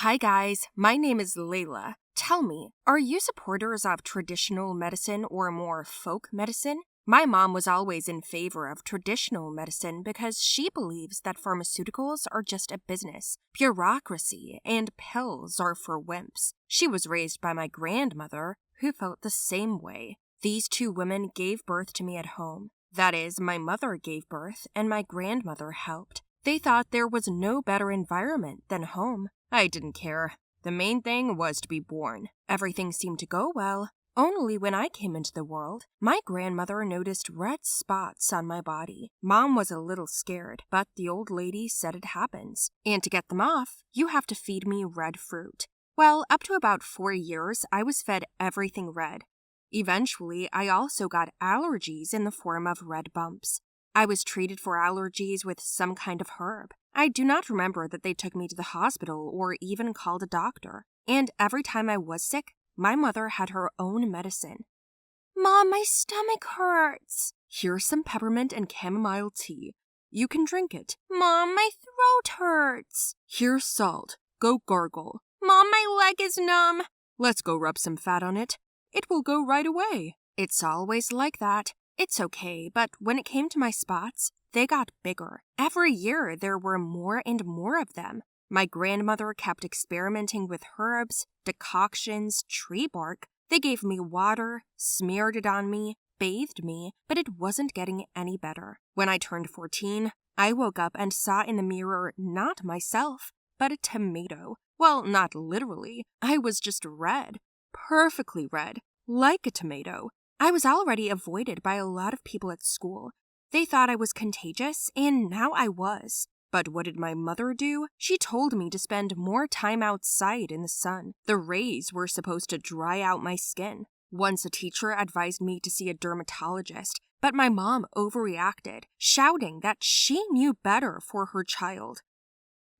Hi guys, my name is Laila. Tell me, are you supporters of traditional medicine or more folk medicine? My mom was always in favor of traditional medicine because she believes that pharmaceuticals are just a business, bureaucracy, and pills are for wimps. She was raised by my grandmother, who felt the same way. These two women gave birth to me at home. That is, my mother gave birth and my grandmother helped. They thought there was no better environment than home. I didn't care. The main thing was to be born. Everything seemed to go well. Only when I came into the world, my grandmother noticed red spots on my body. Mom was a little scared, but the old lady said it happens. And to get them off, you have to feed me red fruit. Well, up to about 4 years, I was fed everything red. Eventually, I also got allergies in the form of red bumps. I was treated for allergies with some kind of herb. I do not remember that they took me to the hospital or even called a doctor. And every time I was sick, my mother had her own medicine. Mom, my stomach hurts. Here's some peppermint and chamomile tea. You can drink it. Mom, my throat hurts. Here's salt. Go gargle. Mom, my leg is numb. Let's go rub some fat on it. It will go right away. It's always like that. It's okay, but when it came to my spots, they got bigger. Every year there were more and more of them. My grandmother kept experimenting with herbs, decoctions, tree bark. They gave me water, smeared it on me, bathed me, but it wasn't getting any better. When I turned 14, I woke up and saw in the mirror not myself, but a tomato. Well, not literally. I was just red. Perfectly red. Like a tomato. I was already avoided by a lot of people at school. They thought I was contagious, and now I was. But what did my mother do? She told me to spend more time outside in the sun. The rays were supposed to dry out my skin. Once a teacher advised me to see a dermatologist, but my mom overreacted, shouting that she knew better for her child.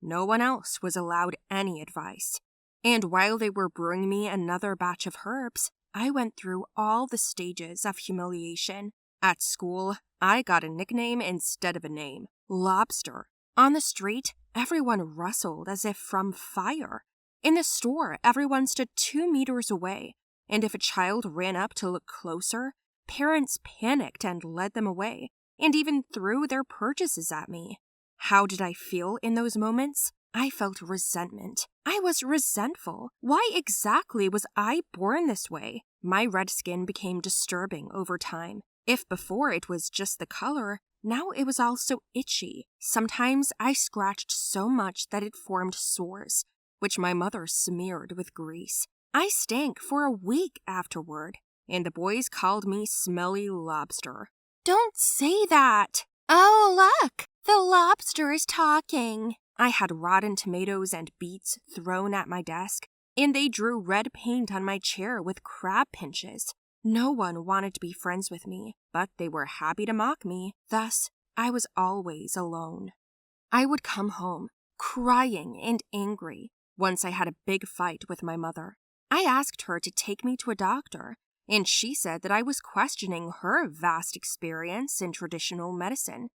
No one else was allowed any advice. And while they were brewing me another batch of herbs, I went through all the stages of humiliation. At school, I got a nickname instead of a name, Lobster. On the street, everyone rustled as if from fire. In the store, everyone stood 2 meters away, and if a child ran up to look closer, parents panicked and led them away, and even threw their purchases at me. How did I feel in those moments? I felt resentment. I was resentful. Why exactly was I born this way? My red skin became disturbing over time. If before it was just the color, now it was also itchy. Sometimes I scratched so much that it formed sores, which my mother smeared with grease. I stank for a week afterward, and the boys called me Smelly Lobster. Don't say that! Oh, look! The lobster is talking. I had rotten tomatoes and beets thrown at my desk, and they drew red paint on my chair with crab pinches. No one wanted to be friends with me, but they were happy to mock me. Thus, I was always alone. I would come home, crying and angry. Once I had a big fight with my mother. I asked her to take me to a doctor, and she said that I was questioning her vast experience in traditional medicine.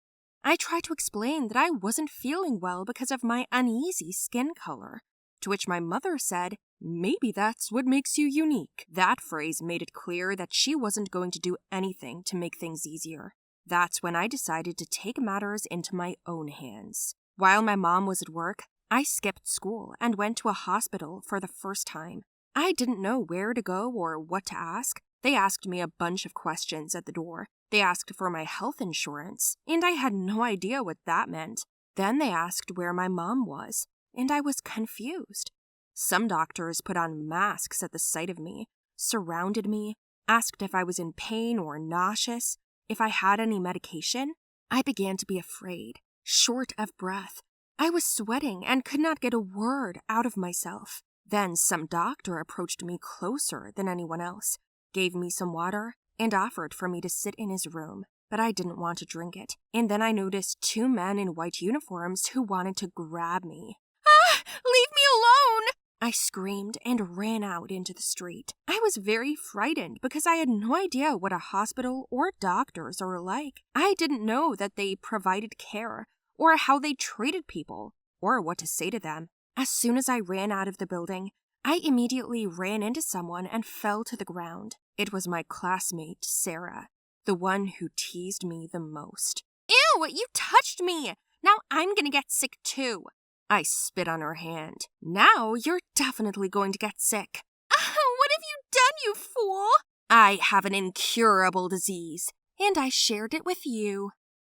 I tried to explain that I wasn't feeling well because of my uneasy skin color, to which my mother said, "Maybe that's what makes you unique." That phrase made it clear that she wasn't going to do anything to make things easier. That's when I decided to take matters into my own hands. While my mom was at work, I skipped school and went to a hospital for the first time. I didn't know where to go or what to ask. They asked me a bunch of questions at the door. They asked for my health insurance, and I had no idea what that meant. Then they asked where my mom was, and I was confused. Some doctors put on masks at the sight of me, surrounded me, asked if I was in pain or nauseous, if I had any medication. I began to be afraid, short of breath. I was sweating and could not get a word out of myself. Then some doctor approached me closer than anyone else, gave me some water, and offered for me to sit in his room, but I didn't want to drink it. And then I noticed 2 men in white uniforms who wanted to grab me. "Ah! Leave me alone!" I screamed and ran out into the street. I was very frightened because I had no idea what a hospital or doctors are like. I didn't know that they provided care, or how they treated people, or what to say to them. As soon as I ran out of the building, I immediately ran into someone and fell to the ground. It was my classmate, Sarah, the one who teased me the most. Ew, you touched me! Now I'm gonna get sick too. I spit on her hand. Now you're definitely going to get sick. What have you done, you fool? I have an incurable disease, and I shared it with you.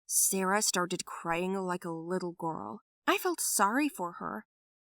Sarah started crying like a little girl. I felt sorry for her.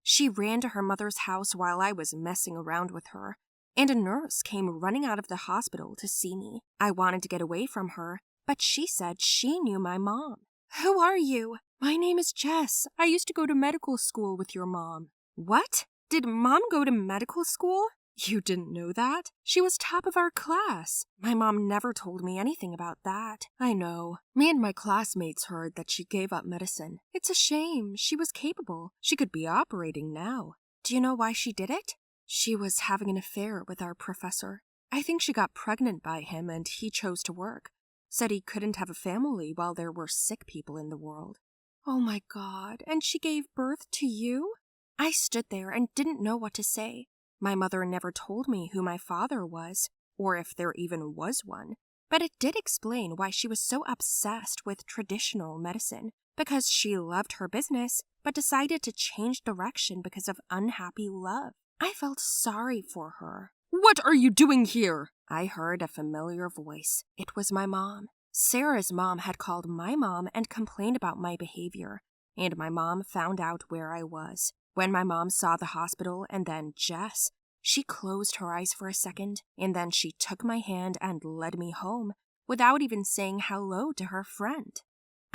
She ran to her mother's house while I was messing around with her, and a nurse came running out of the hospital to see me. I wanted to get away from her, but she said she knew my mom. Who are you? My name is Jess. I used to go to medical school with your mom. What? Did Mom go to medical school? You didn't know that? She was top of our class. My mom never told me anything about that. I know. Me and my classmates heard that she gave up medicine. It's a shame. She was capable. She could be operating now. Do you know why she did it? She was having an affair with our professor. I think she got pregnant by him and he chose to work. Said he couldn't have a family while there were sick people in the world. Oh my God, and she gave birth to you? I stood there and didn't know what to say. My mother never told me who my father was, or if there even was one, but it did explain why she was so obsessed with traditional medicine, because she loved her business, but decided to change direction because of unhappy love. I felt sorry for her. What are you doing here? I heard a familiar voice. It was my mom. Sarah's mom had called my mom and complained about my behavior, and my mom found out where I was. When my mom saw the hospital and then Jess, she closed her eyes for a second, and then she took my hand and led me home without even saying hello to her friend.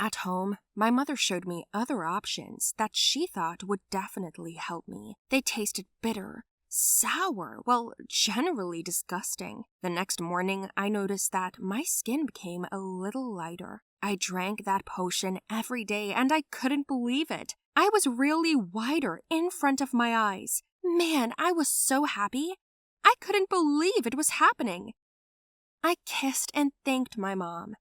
At home, my mother showed me other options that she thought would definitely help me. They tasted bitter, sour, well, generally disgusting. The next morning, I noticed that my skin became a little lighter. I drank that potion every day and I couldn't believe it. I was really whiter in front of my eyes. Man, I was so happy. I couldn't believe it was happening. I kissed and thanked my mom.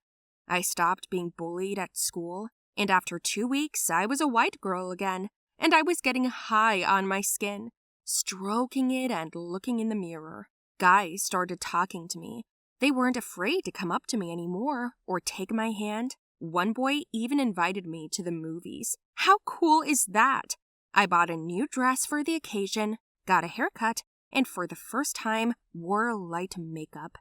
I stopped being bullied at school, and after 2 weeks, I was a white girl again, and I was getting high on my skin, stroking it and looking in the mirror. Guys started talking to me. They weren't afraid to come up to me anymore or take my hand. One boy even invited me to the movies. How cool is that? I bought a new dress for the occasion, got a haircut, and for the first time, wore light makeup.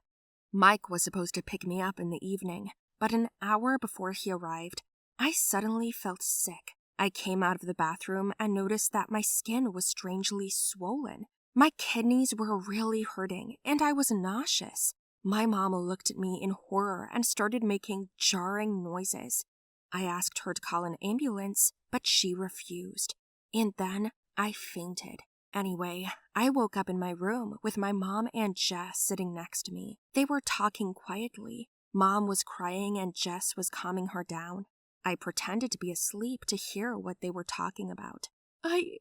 Mike was supposed to pick me up in the evening, but an hour before he arrived, I suddenly felt sick. I came out of the bathroom and noticed that my skin was strangely swollen. My kidneys were really hurting, and I was nauseous. My mom looked at me in horror and started making jarring noises. I asked her to call an ambulance, but she refused. And then I fainted. Anyway, I woke up in my room with my mom and Jess sitting next to me. They were talking quietly. Mom was crying and Jess was calming her down. I pretended to be asleep to hear what they were talking about. I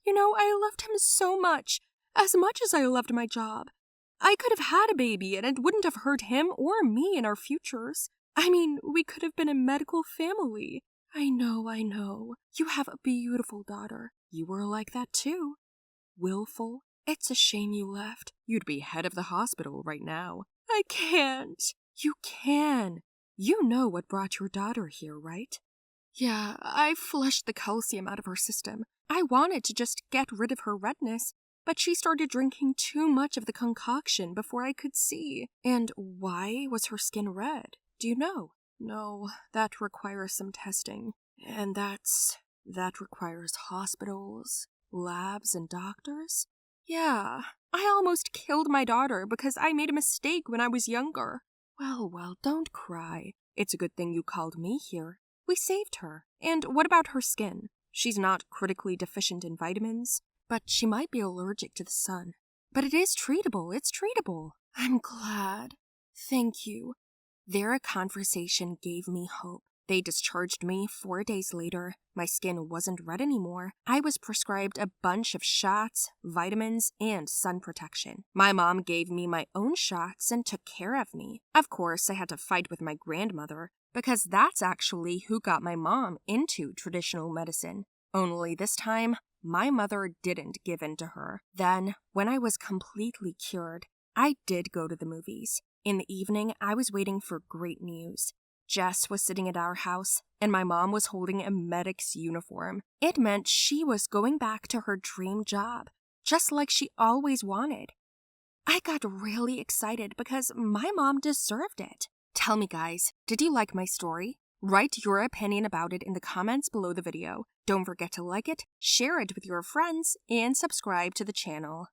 loved him so much, as I loved my job. I could have had a baby and it wouldn't have hurt him or me in our futures. I mean, we could have been a medical family. I know. You have a beautiful daughter. You were like that too. Willful. It's a shame you left. You'd be head of the hospital right now. I can't. You can. You know what brought your daughter here, right? Yeah, I flushed the calcium out of her system. I wanted to just get rid of her redness, but she started drinking too much of the concoction before I could see. And why was her skin red? Do you know? No, that requires some testing. And that requires hospitals, labs, and doctors? Yeah, I almost killed my daughter because I made a mistake when I was younger. Well, don't cry. It's a good thing you called me here. We saved her. And what about her skin? She's not critically deficient in vitamins, but she might be allergic to the sun. But it is treatable. It's treatable. I'm glad. Thank you. Their conversation gave me hope. They discharged me 4 days later. My skin wasn't red anymore. I was prescribed a bunch of shots, vitamins, and sun protection. My mom gave me my own shots and took care of me. Of course, I had to fight with my grandmother, because that's actually who got my mom into traditional medicine. Only this time, my mother didn't give in to her. Then, when I was completely cured, I did go to the movies. In the evening, I was waiting for great news. Jess was sitting at our house, and my mom was holding a medic's uniform. It meant she was going back to her dream job, just like she always wanted. I got really excited because my mom deserved it. Tell me, guys, did you like my story? Write your opinion about it in the comments below the video. Don't forget to like it, share it with your friends, and subscribe to the channel.